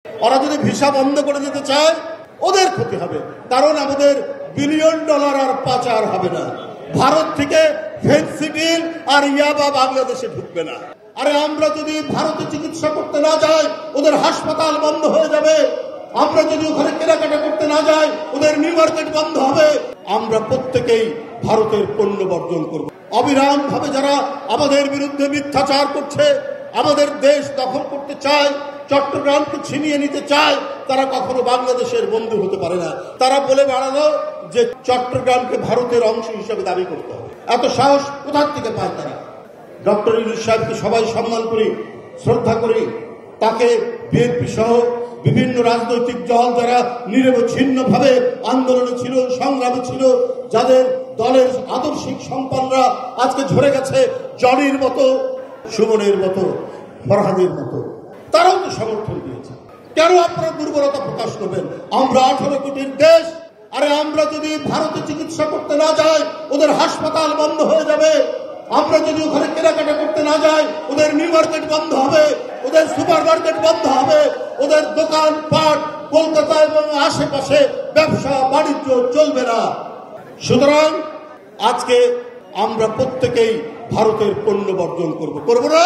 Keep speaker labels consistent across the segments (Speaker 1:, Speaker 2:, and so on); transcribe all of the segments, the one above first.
Speaker 1: ওরা যদি ভিসা বন্ধ করে দিতে চায় ওদের ক্ষতি হবে, কারণ আমাদের বিলিয়ন ডলার আর পাচার হবে না। ভারত থেকে ফেন্সিডিল আর ইয়াবা বাংলাদেশে ঢুকবে না। আরে আমরা যদি ভারতে চিকিৎসা করতে না যাই ওদের হাসপাতাল বন্ধ হয়ে যাবে। আমরা যদি ওখানে কেনাকাটা করতে না যাই ওদের নিউ মার্কেট বন্ধ হবে। আমরা প্রত্যেকেই ভারতের পণ্য বর্জন করব। অবিরাম ভাবে যারা আমাদের বিরুদ্ধে মিথ্যাচার করছে, আমাদের দেশ দখল করতে চায়, চট্টগ্রামকে ছিনিয়ে নিতে চায়, তারা কখনো বাংলাদেশের বন্ধু হতে পারে না। তারা বলে বেড়ালো যে চট্টগ্রামকে ভারতের অংশ হিসেবে দাবি করতে হবে। এত সাহস কোথা থেকে পায় তারা? ডক্টর ইউনূস সাহেবকে সবাই সম্মান করি, শ্রদ্ধা করি। তাকে বিএনপি সহ বিভিন্ন রাজনৈতিক দল যারা নিরবচ্ছিন্নভাবে আন্দোলনে ছিল, সংগ্রামে ছিল, যাদের দলের আদর্শিক সম্পন্নরা আজকে ঝরে গেছে, জনির মতো, সুমনের মতো, ফরহাদের মতো, তারাও তো সমর্থন দিয়েছে। কেন আপনারা দুর্বলতা প্রকাশ করবেন? আমরা 18 কোটির দেশ। আরে আমরা যদি ভারতে চিকিৎসা করতে না যাই ওদের হাসপাতাল বন্ধ হয়ে যাবে। আমরা যদি ওখানে কেনাকাটা করতে না যাই ওদের নিউ মার্কেট বন্ধ হবে, ওদের সুপার মার্কেট বন্ধ হবে, ওদের দোকান পাট কলকাতা এবং আশেপাশে ব্যবসা বাণিজ্য চলবে না। সুতরাং আজকে আমরা প্রত্যেকেই ভারতের পণ্য বর্জন করব না।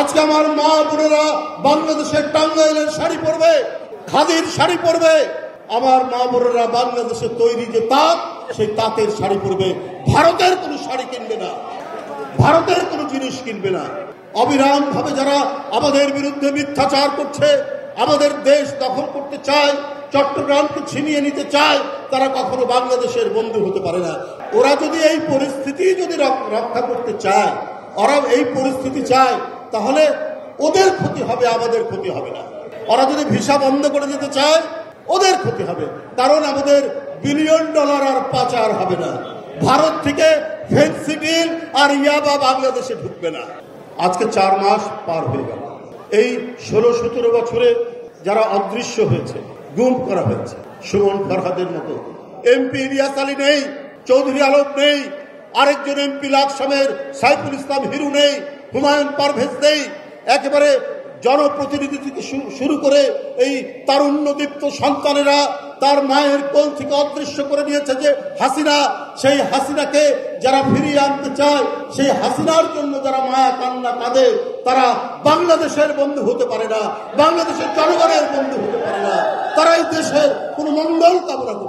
Speaker 1: আজকে আমার মা বোনেরা বাংলাদেশের টাঙ্গাইলের শাড়ি পরবে, খাদির শাড়ি পরবে। আমার মা বোনেরা বাংলাদেশের তৈরি যে তাঁত, সেই তাঁতের শাড়ি পরবে। ভারতের কোনো শাড়ি কিনবে না, ভারতের কোনো জিনিস কিনবে না। অবিরাম ভাবে যারা আমাদের বিরুদ্ধে মিথ্যাচার করছে, আমাদের দেশ দখল করতে চায়, চট্টগ্রামকে ছিনিয়ে নিতে চায়, তারা কখনো বাংলাদেশের বন্ধু হতে পারে না। ওরা যদি এই পরিস্থিতি যদি রক্ষা করতে চায়, ওরা এই পরিস্থিতি চায়, তাহলে ওদের ক্ষতি হবে, আমাদের ক্ষতি হবে না। ওরা যদি ভিসা বন্ধ করে দিতে চায় ওদের ক্ষতি হবে, কারণ আমাদের বিলিয়ন ডলার আর পাচার হবে না। ভারত থেকে ফেন্সিডিল আর ইয়াবা বাংলাদেশে ঢুকবে না। আজকে 4 মাস পার হয়ে গেল। এই 16-17 বছরে যারা অদৃশ্য হয়েছে, গুম করা হয়েছে, সুমন ফরহাদের মতো এমপি ইলিয়াস আলী নেই, চৌধুরী আলম নেই, আরেকজন এমপি লাকসামের সাইফুল ইসলাম হিরু নেই, হুমায়ুন পারভেজ নেই, একেবারে জনপ্রতিনিধি থেকে শুরু করে এই তারুণ্যদীপ্ত সন্তানেরা তার মায়ের কোল থেকে অদৃশ্য করে দিয়েছে যে হাসিনা। সেই হাসিনাকে যারা ফিরিয়ে আনতে চায়, সেই হাসিনার জন্য যারা মায়া কান্না কাঁদে, তারা বাংলাদেশের বন্ধু হতে পারে না, বাংলাদেশের জনগণের বন্ধু হতে পারে না। তারা এই দেশের কোনো মঙ্গল কামনা করে।